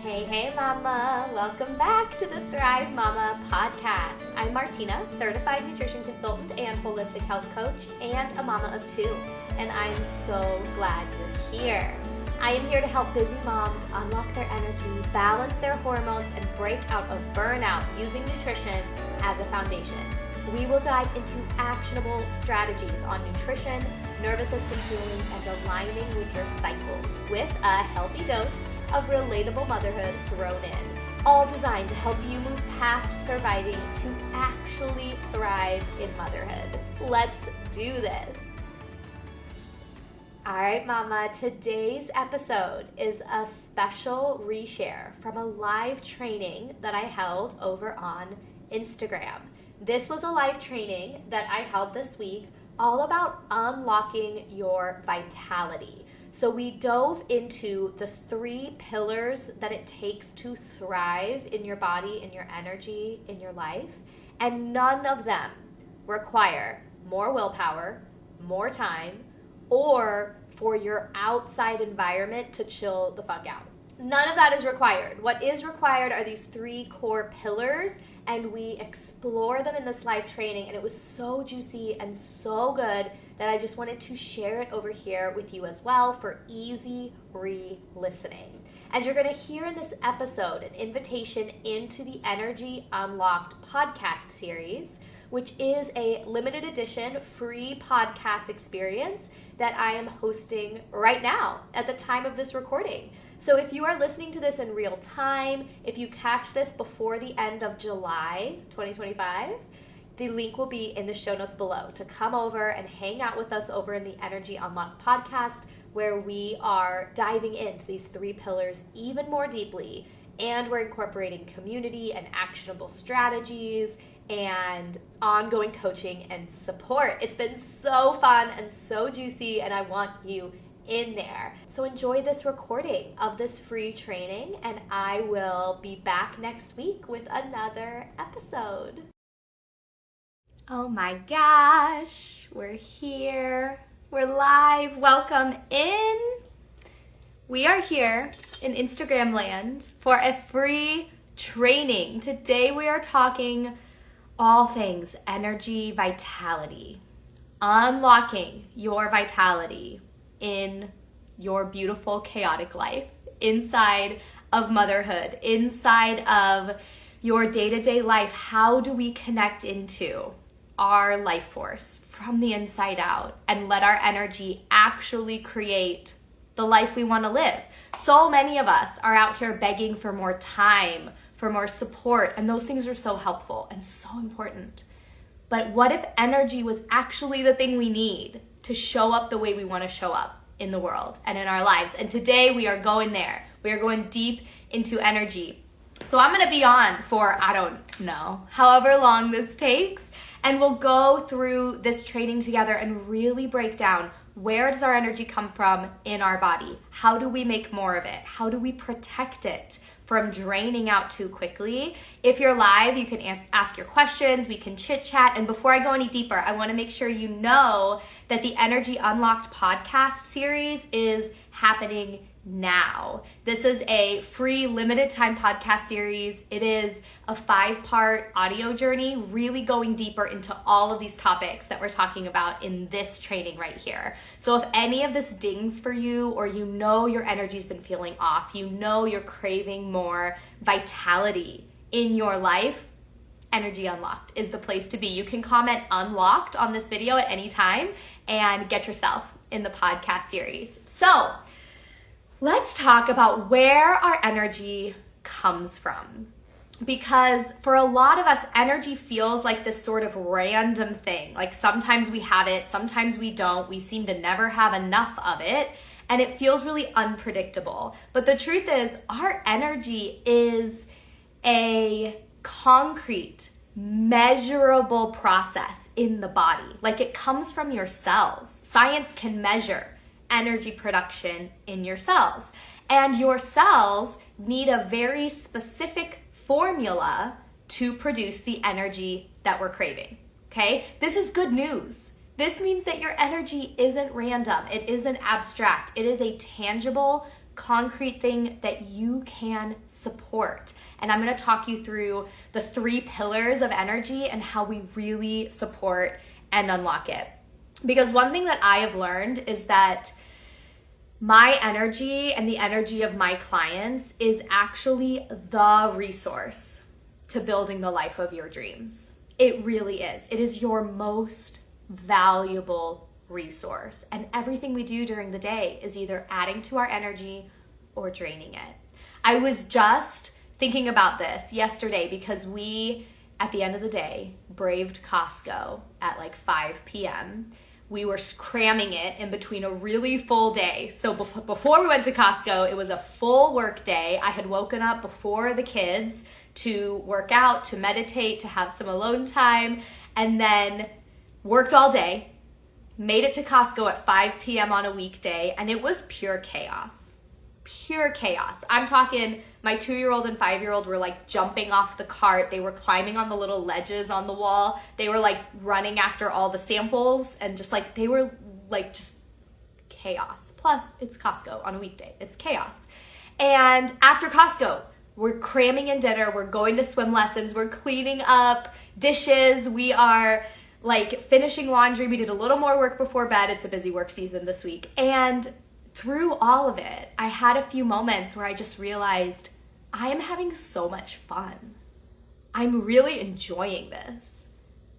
Hey mama, welcome back to the Thrive Mama podcast. I'm Martina, certified nutrition consultant and holistic health coach, and a mama of two, and I'm so glad you're here. I am here to help busy moms unlock their energy, balance their hormones, and break out of burnout using nutrition as a foundation. We will dive into actionable strategies on nutrition, nervous system healing, and aligning with your cycles with a healthy dose of relatable motherhood thrown in, all designed to help you move past surviving to actually thrive in motherhood. Let's do this. All right, mama, today's episode is a special reshare from a live training that I held over on Instagram. This was a live training that I held this week all about unlocking your vitality. So we dove into the 3 pillars that it takes to thrive in your body, in your energy, in your life, and none of them require more willpower, more time, or for your outside environment to chill the fuck out. None of that is required. What is required are these 3 core pillars, and we explore them in this live training, and it was so juicy and so good that I just wanted to share it over here with you as well for easy re-listening. And you're going to hear in this episode an invitation into the Energy Unlocked podcast series, which is a limited edition free podcast experience that I am hosting right now at the time of this recording. So if you are listening to this in real time, if you catch this before the end of July 2025, the link will be in the show notes below to come over and hang out with us over in the Energy Unlocked podcast, where we are diving into these 3 pillars even more deeply, and we're incorporating community and actionable strategies and ongoing coaching and support. It's been so fun and so juicy, and I want you in there. So enjoy this recording of this free training, and I will be back next week with another episode. Oh my gosh, we're here. We're live. Welcome in. We are here in Instagram land for a free training. Today we are talking all things energy, vitality, unlocking your vitality in your beautiful, chaotic life, inside of motherhood, inside of your day-to-day life. How do we connect into our life force from the inside out and let our energy actually create the life we want to live? So many of us are out here begging for more time, for more support, and those things are so helpful and so important. But what if energy was actually the thing we need to show up the way we want to show up in the world and in our lives? And today we are going there. We are going deep into energy. So I'm going to be on for, I don't know, however long this takes, and we'll go through this training together and really break down, where does our energy come from in our body? How do we make more of it? How do we protect it from draining out too quickly? If you're live, you can ask your questions, we can chit chat. And before I go any deeper, I want to make sure you know that the Energy Unlocked podcast series is happening now. This is a free limited time podcast series. It is a 5-part audio journey, really going deeper into all of these topics that we're talking about in this training right here. So if any of this dings for you, or you know your energy's been feeling off, you know you're craving more vitality in your life, Energy Unlocked is the place to be. You can comment unlocked on this video at any time and get yourself in the podcast series. So let's talk about where our energy comes from. Because for a lot of us, energy feels like this sort of random thing. Like sometimes we have it, sometimes we don't. We seem to never have enough of it, and it feels really unpredictable. But the truth is, our energy is a concrete, measurable process in the body. Like it comes from your cells. Science can measure energy production in your cells. And your cells need a very specific formula to produce the energy that we're craving, okay? This is good news. This means that your energy isn't random. It isn't abstract. It is a tangible, concrete thing that you can support. And I'm going to talk you through the 3 pillars of energy and how we really support and unlock it. Because one thing that I have learned is that my energy and the energy of my clients is actually the resource to building the life of your dreams. It really is. It is your most valuable resource. And everything we do during the day is either adding to our energy or draining it. I was just thinking about this yesterday because we, at the end of the day, braved Costco at like 5 p.m. We were cramming it in between a really full day. So before we went to Costco, it was a full work day. I had woken up before the kids to work out, to meditate, to have some alone time, and then worked all day, made it to Costco at 5 p.m. on a weekday, and it was pure chaos. Pure chaos. I'm talking my 2-year-old and 5-year-old were like jumping off the cart. They were climbing on the little ledges on the wall. They were like running after all the samples and just like, they were like just chaos. Plus, it's Costco on a weekday. It's chaos. And after Costco, we're cramming in dinner. We're going to swim lessons. We're cleaning up dishes. We are like finishing laundry. We did a little more work before bed. It's a busy work season this week. And through all of it, I had a few moments where I just realized I am having so much fun. I'm really enjoying this.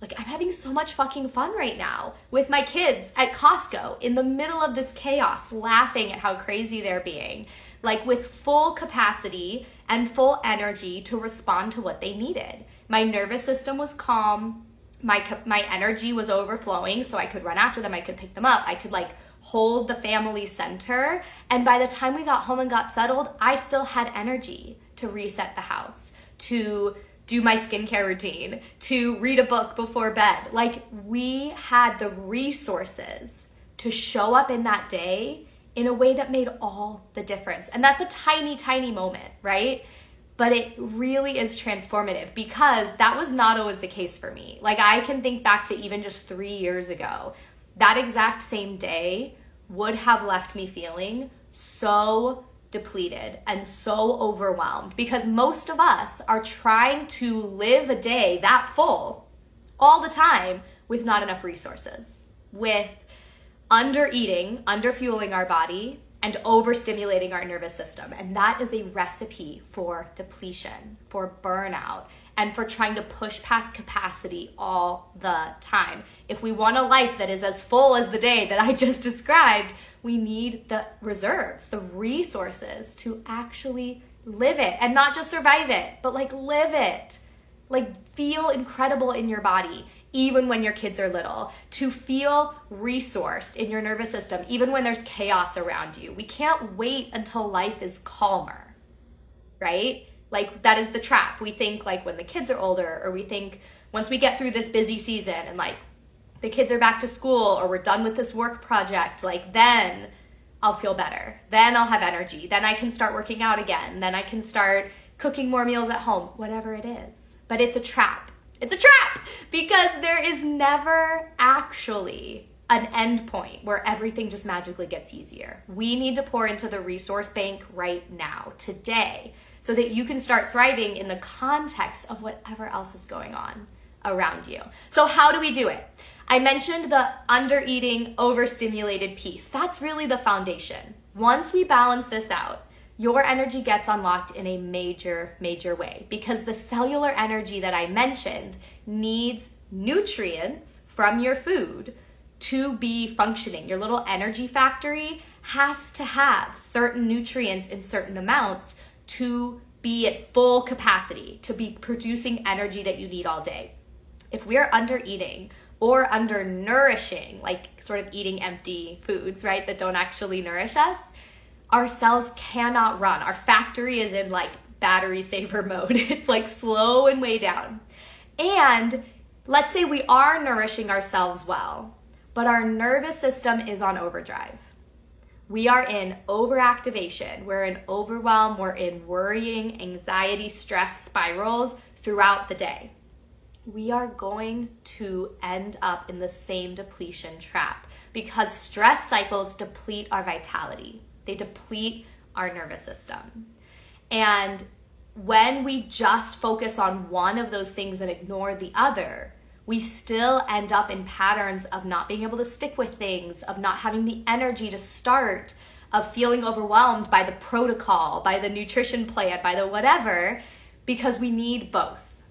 Like, I'm having so much fucking fun right now with my kids at Costco in the middle of this chaos, laughing at how crazy they're being, like with full capacity and full energy to respond to what they needed. My nervous system was calm. My energy was overflowing, so I could run after them. I could pick them up. I could like hold the family center. And by the time we got home and got settled, I still had energy to reset the house, to do my skincare routine, to read a book before bed. Like, we had the resources to show up in that day in a way that made all the difference. And that's a tiny, tiny moment, right? But it really is transformative because that was not always the case for me. Like, I can think back to even just 3 years ago. That exact same day would have left me feeling so depleted and so overwhelmed because most of us are trying to live a day that full all the time with not enough resources, with under-eating, under-fueling our body, and overstimulating our nervous system. And that is a recipe for depletion, for burnout, and for trying to push past capacity all the time. If we want a life that is as full as the day that I just described, we need the reserves, the resources to actually live it and not just survive it, but like live it. Like, feel incredible in your body, even when your kids are little, to feel resourced in your nervous system, even when there's chaos around you. We can't wait until life is calmer, right? Like, that is the trap. We think like when the kids are older, or we think once we get through this busy season and like the kids are back to school or we're done with this work project, like then I'll feel better. Then I'll have energy. Then I can start working out again. Then I can start cooking more meals at home, whatever it is. But it's a trap. It's a trap because there is never actually an end point where everything just magically gets easier. We need to pour into the resource bank right now, today, so that you can start thriving in the context of whatever else is going on around you. So how do we do it? I mentioned the under-eating, overstimulated piece. That's really the foundation. Once we balance this out, your energy gets unlocked in a major, major way because the cellular energy that I mentioned needs nutrients from your food to be functioning. Your little energy factory has to have certain nutrients in certain amounts to be at full capacity, to be producing energy that you need all day. If we are under eating or under nourishing, like sort of eating empty foods, right, that don't actually nourish us, our cells cannot run. Our factory is in like battery saver mode. It's like slow and way down. And let's say we are nourishing ourselves well, but our nervous system is on overdrive. We are in overactivation. We're in overwhelm. We're in worrying, anxiety, stress spirals throughout the day. We are going to end up in the same depletion trap because stress cycles deplete our vitality. They deplete our nervous system. And when we just focus on one of those things and ignore the other, we still end up in patterns of not being able to stick with things, of not having the energy to start, of feeling overwhelmed by the protocol, by the nutrition plan, by the whatever, because we need both.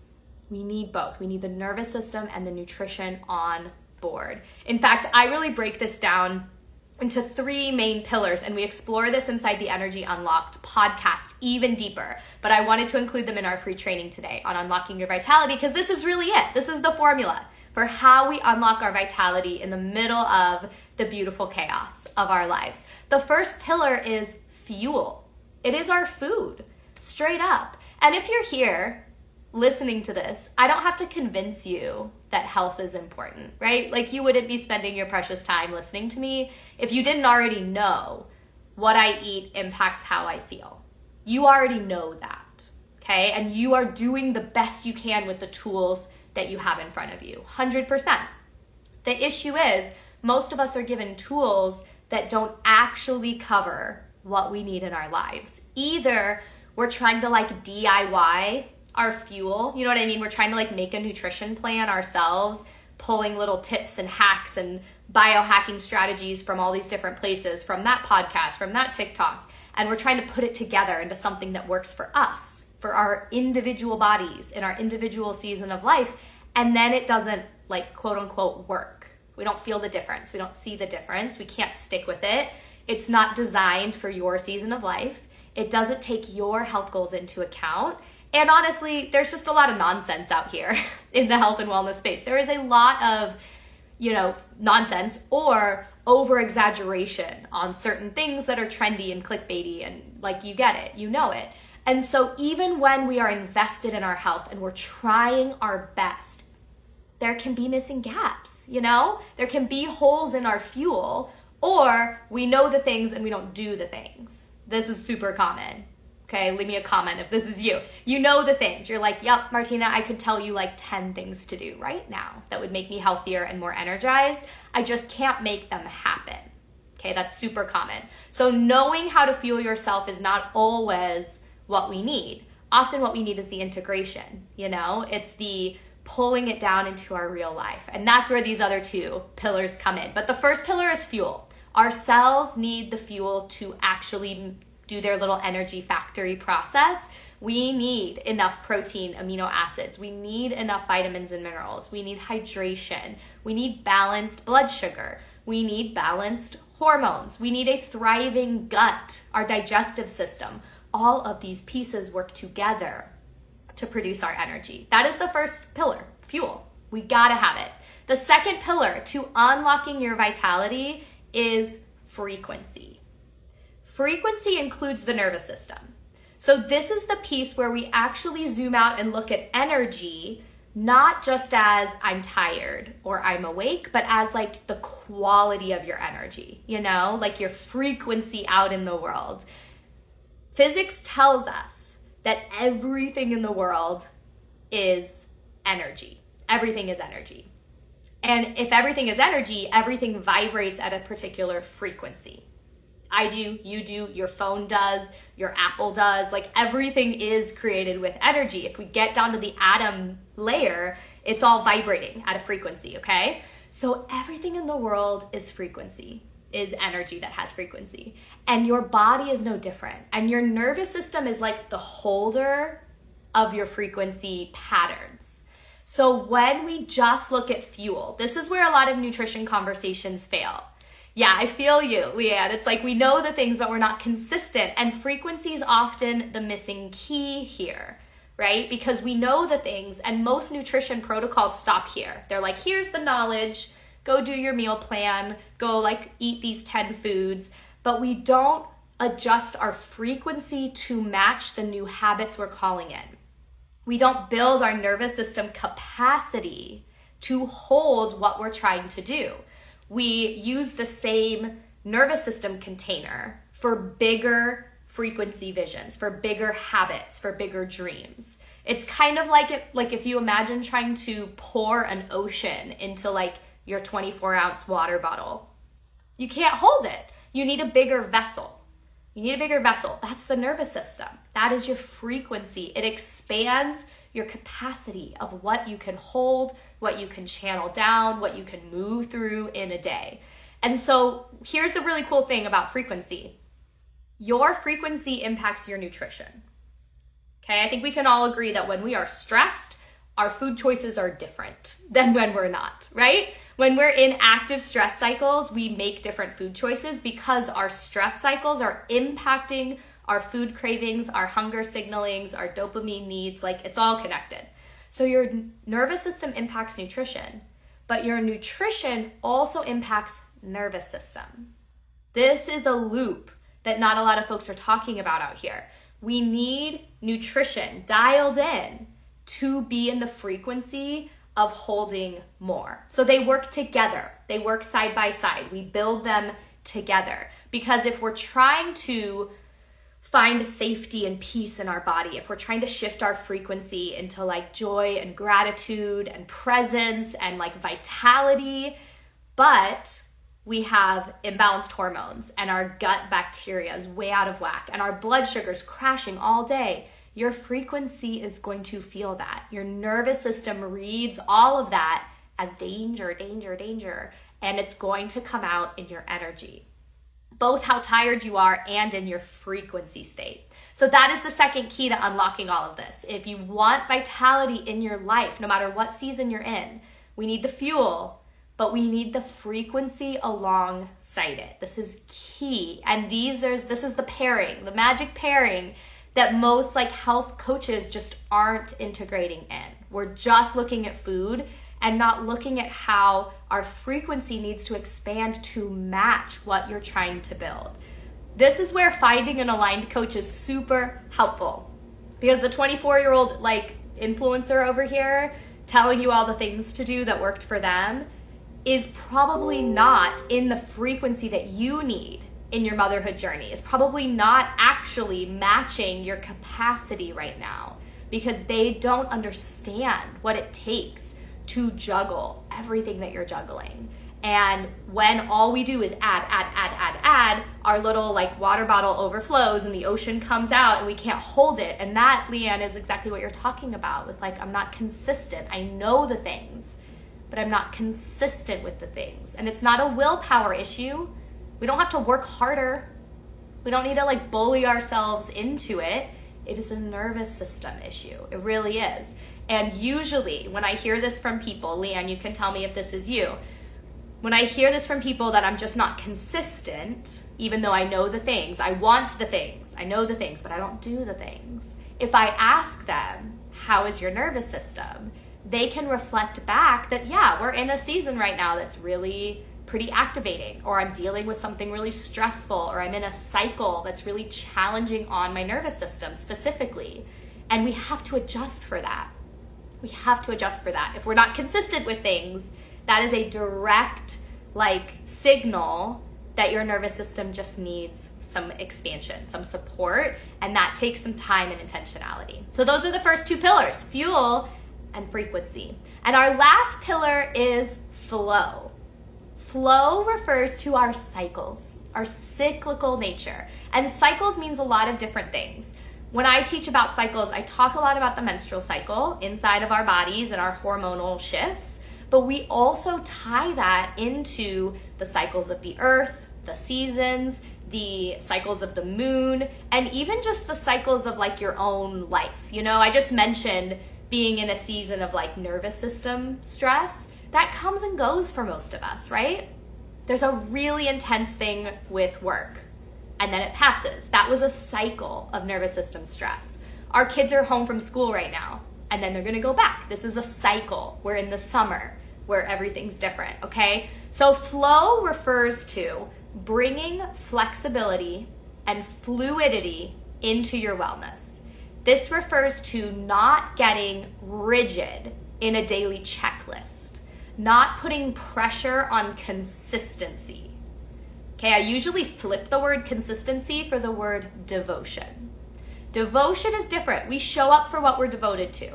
We need both. We need the nervous system and the nutrition on board. In fact, I really break this down into 3 main pillars, and we explore this inside the Energy Unlocked podcast even deeper. But I wanted to include them in our free training today on unlocking your vitality, because this is really it. This is the formula for how we unlock our vitality in the middle of the beautiful chaos of our lives. The first pillar is fuel. It is our food, straight up. And if you're here listening to this, I don't have to convince you that health is important, right? Like, you wouldn't be spending your precious time listening to me if you didn't already know what I eat impacts how I feel. You already know that, okay? And you are doing the best you can with the tools that you have in front of you, 100%. The issue is, most of us are given tools that don't actually cover what we need in our lives. Either we're trying to like DIY our fuel, you know what I mean? We're trying to like make a nutrition plan ourselves, pulling little tips and hacks and biohacking strategies from all these different places, from that podcast, from that TikTok, and we're trying to put it together into something that works for us, for our individual bodies in our individual season of life, and then it doesn't like quote unquote work. We don't feel the difference. We don't see the difference. We can't stick with it. It's not designed for your season of life. It doesn't take your health goals into account. And honestly, there's just a lot of nonsense out here in the health and wellness space. There is a lot of, nonsense or over exaggeration on certain things that are trendy and clickbaity, and like, you get it, you know it. And so even when we are invested in our health and we're trying our best, there can be missing gaps, There can be holes in our fuel, or we know the things and we don't do the things. This is super common. Okay, leave me a comment if this is you. You know the things. You're like, yep, Martina, I could tell you like 10 things to do right now that would make me healthier and more energized. I just can't make them happen. Okay, that's super common. So knowing how to fuel yourself is not always what we need. Often what we need is the integration, It's the pulling it down into our real life. And that's where these other 2 pillars come in. But the first pillar is fuel. Our cells need the fuel to actually do their little energy factory process. We need enough protein, amino acids. We need enough vitamins and minerals. We need hydration. We need balanced blood sugar. We need balanced hormones. We need a thriving gut, our digestive system. All of these pieces work together to produce our energy. That is the first pillar, fuel. We gotta have it. The second pillar to unlocking your vitality is frequency. Frequency includes the nervous system. So this is the piece where we actually zoom out and look at energy, not just as I'm tired or I'm awake, but as like the quality of your energy, like your frequency out in the world. Physics tells us that everything in the world is energy. Everything is energy. And if everything is energy, everything vibrates at a particular frequency. I do, you do, your phone does, your Apple does, like everything is created with energy. If we get down to the atom layer, it's all vibrating at a frequency, okay? So everything in the world is frequency, is energy that has frequency. And your body is no different. And your nervous system is like the holder of your frequency patterns. So when we just look at fuel, this is where a lot of nutrition conversations fail. Yeah, I feel you, Leanne. It's like we know the things, but we're not consistent. And frequency is often the missing key here, right? Because we know the things, and most nutrition protocols stop here. They're like, here's the knowledge, go do your meal plan, go like eat these 10 foods. But we don't adjust our frequency to match the new habits we're calling in. We don't build our nervous system capacity to hold what we're trying to do. We use the same nervous system container for bigger frequency visions, for bigger habits, for bigger dreams. It's kind of like if you imagine trying to pour an ocean into like your 24-ounce water bottle. You can't hold it. You need a bigger vessel. You need a bigger vessel. That's the nervous system. That is your frequency. It expands your capacity of what you can hold, what you can channel down, what you can move through in a day. And so here's the really cool thing about frequency. Your frequency impacts your nutrition. Okay, I think we can all agree that when we are stressed, our food choices are different than when we're not, right? When we're in active stress cycles, we make different food choices because our stress cycles are impacting our food cravings, our hunger signalings, our dopamine needs, like it's all connected. So your nervous system impacts nutrition, but your nutrition also impacts nervous system. This is a loop that not a lot of folks are talking about out here. We need nutrition dialed in to be in the frequency of holding more. So they work together. They work side by side. We build them together. Because if we're trying to find safety and peace in our body, if we're trying to shift our frequency into like joy and gratitude and presence and like vitality, but we have imbalanced hormones and our gut bacteria is way out of whack and our blood sugar's crashing all day, your frequency is going to feel that. Your nervous system reads all of that as danger, danger, danger, and it's going to come out in your energy, both how tired you are and in your frequency state. So that is the second key to unlocking all of this. If you want vitality in your life, no matter what season you're in, we need the fuel, but we need the frequency alongside it. This is key. And this is the pairing, the magic pairing that most like health coaches just aren't integrating in. We're just looking at food and not looking at how our frequency needs to expand to match what you're trying to build. This is where finding an aligned coach is super helpful, because the 24-year-old like influencer over here telling you all the things to do that worked for them is probably not in the frequency that you need in your motherhood journey. It's probably not actually matching your capacity right now, because they don't understand what it takes to juggle everything that you're juggling. And when all we do is add, our little like water bottle overflows and the ocean comes out and we can't hold it. And that, Leanne, is exactly what you're talking about with like, I'm not consistent. I know the things, but I'm not consistent with the things. And it's not a willpower issue. We don't have to work harder. We don't need to like bully ourselves into it. It is a nervous system issue. It really is. And usually when I hear this from people, Leanne, you can tell me if this is you. When I hear this from people that I'm just not consistent, even though I know the things, I want the things, I know the things, but I don't do the things. If I ask them, how is your nervous system? They can reflect back that, yeah, we're in a season right now that's really pretty activating, or I'm dealing with something really stressful, or I'm in a cycle that's really challenging on my nervous system specifically. And we have to adjust for that. We have to adjust for that. If we're not consistent with things, that is a direct like signal that your nervous system just needs some expansion, some support, and that takes some time and intentionality. So those are the first two pillars, fuel and frequency. And our last pillar is flow. Flow refers to our cycles, our cyclical nature. And cycles means a lot of different things. When I teach about cycles, I talk a lot about the menstrual cycle inside of our bodies and our hormonal shifts, but we also tie that into the cycles of the earth, the seasons, the cycles of the moon, and even just the cycles of like your own life. You know, I just mentioned being in a season of like nervous system stress. That comes and goes for most of us, right? There's a really intense thing with work, and then it passes. That was a cycle of nervous system stress. Our kids are home from school right now, and then they're gonna go back. This is a cycle. We're in the summer where everything's different, okay? So flow refers to bringing flexibility and fluidity into your wellness. This refers to not getting rigid in a daily checklist, not putting pressure on consistency. Okay, I usually flip the word consistency for the word devotion. Devotion is different. We show up for what we're devoted to.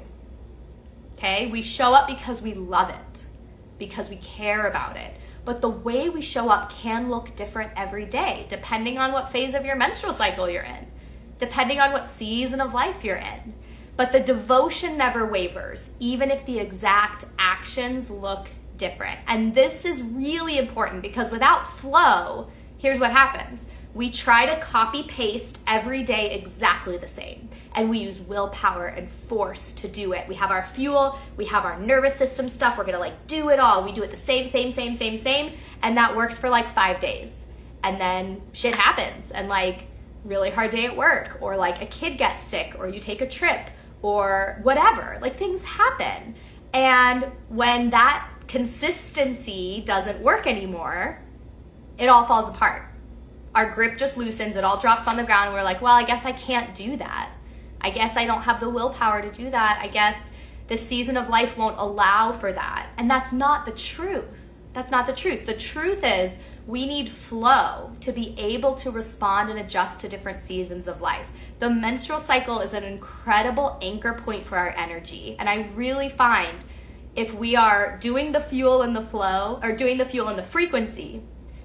Okay, we show up because we love it, because we care about it. but the way we show up can look different every day, depending on what phase of your menstrual cycle you're in, depending on what season of life you're in. But the devotion never wavers, even if the exact actions look different. And this is really important because without flow, here's what happens. We try to copy paste every day exactly the same. And we use willpower and force to do it. We have our fuel, we have our nervous system stuff. We're gonna do it all. We do it the same. And that works for 5 days. And then shit happens and really hard day at work, or a kid gets sick, or you take a trip, or whatever. Things happen. And when that consistency doesn't work anymore, it all falls apart. Our grip just loosens, it all drops on the ground, and we're like, well, I guess I can't do that. I guess I don't have the willpower to do that. I guess this season of life won't allow for that. And that's not the truth. That's not the truth. The truth is we need flow to be able to respond and adjust to different seasons of life. The menstrual cycle is an incredible anchor point for our energy. And I really find if we are doing the fuel and the flow, or doing the fuel and the frequency,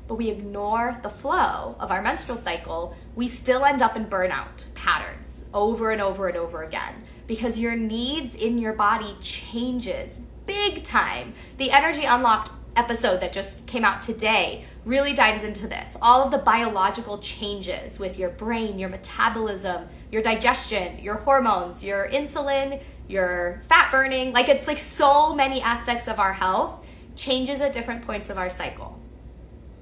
but we ignore the flow of our menstrual cycle, we still end up in burnout patterns over and over and over again, because your needs in your body changes big time. The Energy Unlocked episode that just came out today really dives into this. All of the biological changes with your brain, your metabolism, your digestion, your hormones, your insulin, your fat burning. It's so many aspects of our health changes at different points of our cycle.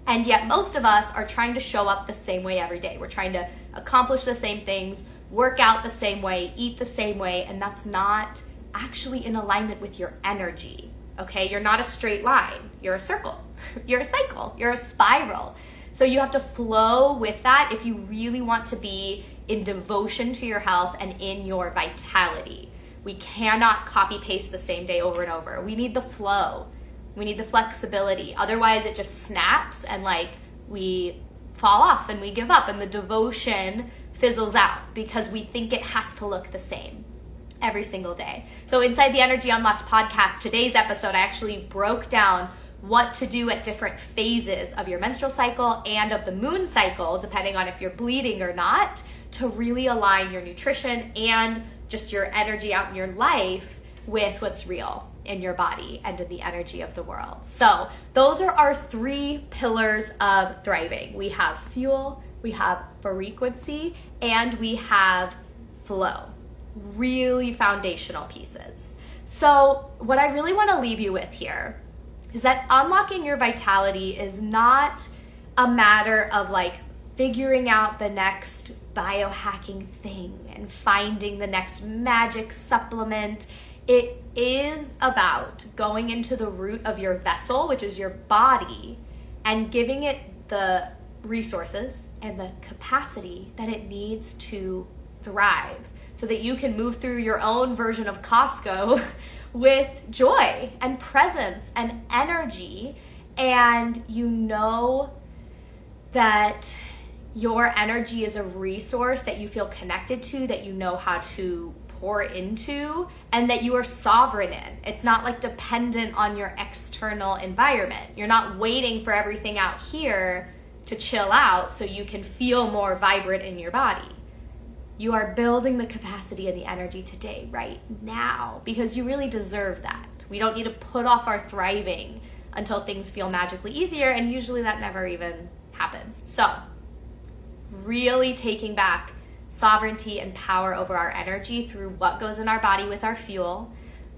And yet most of us are trying to show up the same way every day. We're trying to accomplish the same things, work out the same way, eat the same way, and that's not actually in alignment with your energy, okay? You're not a straight line. You're a circle. You're a cycle. You're a spiral. So you have to flow with that if you really want to be in devotion to your health and in your vitality. We cannot copy paste the same day over and over. We need the flow. We need the flexibility. Otherwise it just snaps and we fall off and we give up, and the devotion fizzles out because we think it has to look the same every single day. So inside the Energy Unlocked podcast, today's episode, I actually broke down what to do at different phases of your menstrual cycle and of the moon cycle, depending on if you're bleeding or not, to really align your nutrition and just your energy out in your life with what's real in your body and in the energy of the world. So those are our 3 pillars of thriving. We have fuel, we have frequency, and we have flow. Really foundational pieces. So what I really want to leave you with here is that unlocking your vitality is not a matter of figuring out the next biohacking thing and finding the next magic supplement. It is about going into the root of your vessel, which is your body, and giving it the resources and the capacity that it needs to thrive so that you can move through your own version of Costco with joy and presence and energy. And you know that your energy is a resource that you feel connected to, that you know how to pour into, and that you are sovereign in. It's not dependent on your external environment. You're not waiting for everything out here to chill out so you can feel more vibrant in your body. You are building the capacity and the energy today, right now, because you really deserve that. We don't need to put off our thriving until things feel magically easier, and usually that never even happens. So really taking back sovereignty and power over our energy through what goes in our body with our fuel,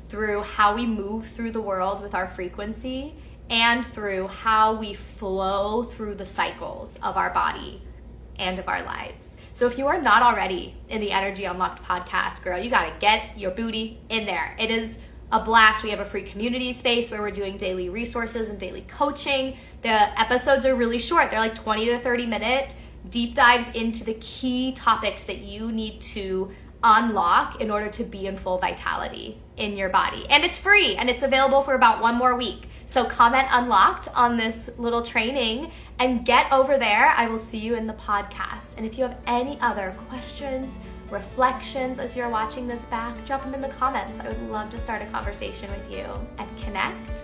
through how we move through the world with our frequency, and through how we flow through the cycles of our body and of our lives. So if you are not already in the Energy Unlocked podcast, girl, you gotta get your booty in there. It is a blast. We have a free community space where we're doing daily resources and daily coaching. The episodes are really short. They're 20 to 30 minute deep dives into the key topics that you need to unlock in order to be in full vitality in your body. And it's free, and it's available for about 1 more week. So comment unlocked on this little training and get over there. I will see you in the podcast. And if you have any other questions, reflections as you're watching this back, drop them in the comments. I would love to start a conversation with you and connect.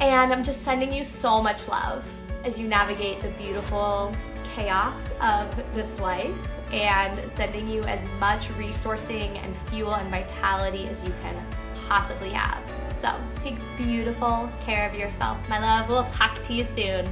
And I'm just sending you so much love as you navigate the beautiful chaos of this life, and sending you as much resourcing and fuel and vitality as you can possibly have. So take beautiful care of yourself, my love. We'll talk to you soon.